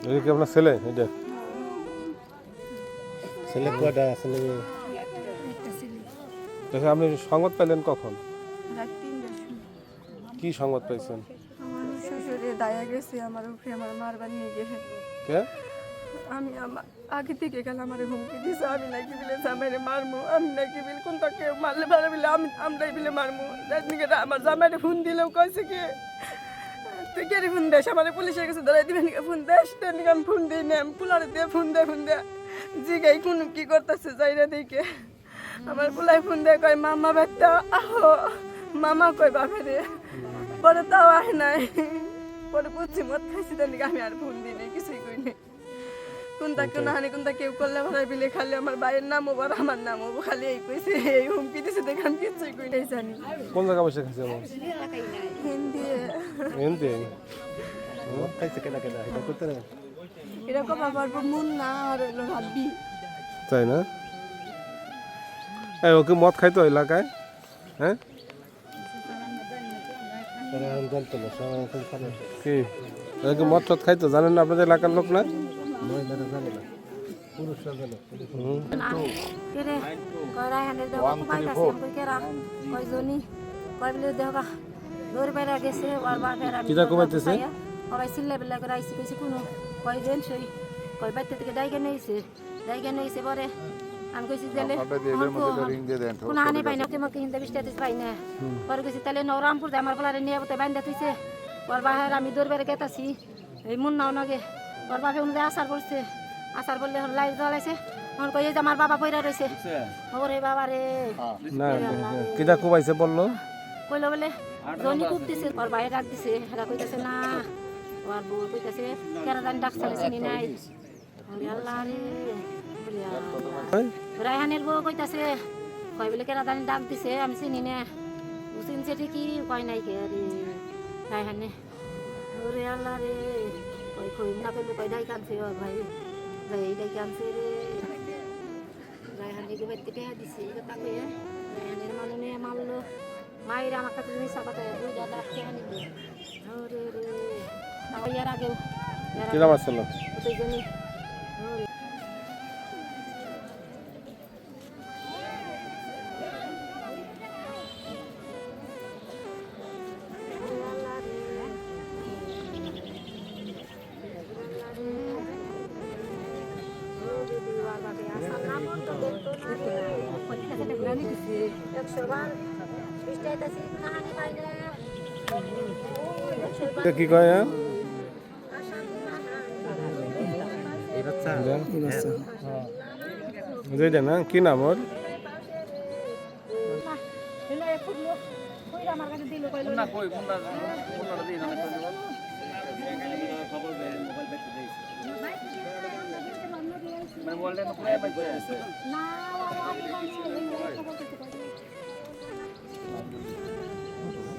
এটা কি আপনার ছেলে? এটা ছেলে কয়টা ছেলে? দেখে আপনি সংবাদ পেলেন কখন? কি সংবাদ পাইছেন? আমার শ্বশুরে দায়া গেছে আমার উপরে, আমার মারবার নিয়ে গেছে। কে? আমি আগে থেকে গেল আমার হুমকি দিছে, আমি নাকি বিলে জামাইরে মারমু, আমি নাকি বিল কোন তাকে মারলে পারে বিলে আমরাই বিলে মারমু। রাজনীতিটা আমার জামাইরে ফোন দিলেও কইছে কি তুই কে ফোন দেশ, আমার পুলিশের কাছে ধরাই দিবেন ফোন দেশ, তেমনি আমি ফোন দিই না, আমি পুলারে দিয়ে ফোন দে জিগাই কোন কি করতেছে যাইরা দেখে আমার পুলাই ফোন দেয় কয় মামা ব্যক্তা আহো, মামা কয় বাপেরে, পরে তাও আহে নাই। পরে বুঝছি মদ খাইছি, তেমনি আমি আর ফোন দিই নাই, কিছুই কই নাই। কোনটা কেউ না হানি কোনটা কেউ করলে ভাড়াই বিলে খালি আমার ভাইয়ের নাম ওবার আমার নাম ও খালি এই কইছে, এই হুমকি দিছে দেখে আমি কিছুই কই নাই জানি। কোন জায়গা বসে খাইছে? হিন্দি হিন্দি মদ খাইছে কেনা কেনা এটা করতে না? এরকম আবার মন না আর হলো ভাবি, তাই না? এই ওকে মদ খাইতো এলাকায়? হ্যাঁ কি ওকে মদ টদ খাইতো? জানেন না আপনাদের এলাকার লোক? না কিটা কমাইতেছে? চিল্লা বেলা করে আইসি কইছে কোনো কয়জন সই কয় বাড়িতে থেকে ডাইকে নিয়েছে পরে আমি কইছি তাহলে কোনো হানি পাই না, তোমাকে হিন্দা বৃষ্টি পাই না। পরে কইছি তাহলে নবরামপুর আমার বলারে নিয়ে বোধ বান্ধা তুইছে ওর বাহের আমি দৌড় গেতাছি এই মুন নাও নগে ওর বাপে অনুযায়ী আসার পড়ছে, আসার বললে লাইট জ্বলাইছে আমার কই যে আমার বাবা পয়রা রয়েছে। ওরে বাবা রে না কিটা কোবাইছে বললো? কইলো বলে জনি খুব দিছে, ওর বাইরে ডাক দিছে, এরা কইতাছে না ওর বউ কইতাছে কেরা জানি ডাক চালে চিনি নাই। আল্লাহ রে রায়হানের বউ কইতাছে কয় বলে কেরা জানি ডাক দিছে আমি চিনি না, চিনছে ঠিকই কয় নাই কে রে রায়হানে। ওরে আল্লাহ রে কই কই না পেলে কয় ডাই কানছে ও ভাই ভাই ডাই কানছে রে। রায়হানে বাড়িতে টেহা দিছে কথা কয়ে রায়হানের মানুনে মারলো, মায়ের আমার কাছে তুমি সাবাতে দুই দাদা টেহা নিবে। ওরে রে আমার আগেও কি নাম আসছিল? ওই জন্য কি কয়? যেটা না কি নাম ওর?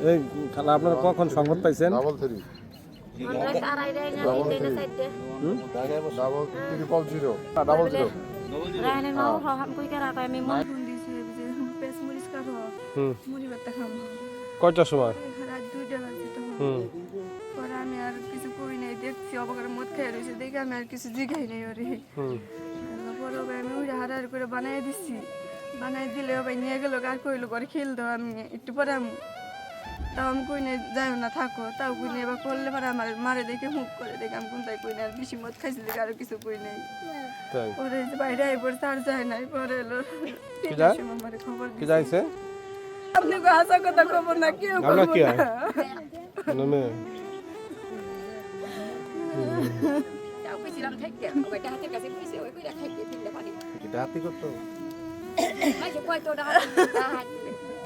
এই খালা আপনারা কখন সংবাদ পাইছেন? কয়টার সময়? রাত 2টা বাজে তখন। পরে আমি আর কিছু কই নাই, দেখছি অবাকের মদ খেয়ে রয়েছে দেখে আমি আর কিছু জিগাই নাই ওরে। পরে ওকে আমি ওইটা হারাহারি করে বানাই দিচ্ছি, বানাই দিলে ওই নিয়ে গেলো আর কইলো করে খেল দাও, আমি একটু পরে আমি তাও আমি কই নাই যাও না থাকো, তাও কই নাই এবার করলে পরে আমার মারে দেখে মুখ করে দেখে আমি কোনটাই কই নাই, আর বেশি মদ খাইছি দেখে আরো কিছু কই নাই। পরে বাইরে আই পড়ছে আর যায় নাই, পরে এলো আমার খবর যাইছে। আপনি হাসা কথা খবর না কেউ কি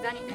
জানি না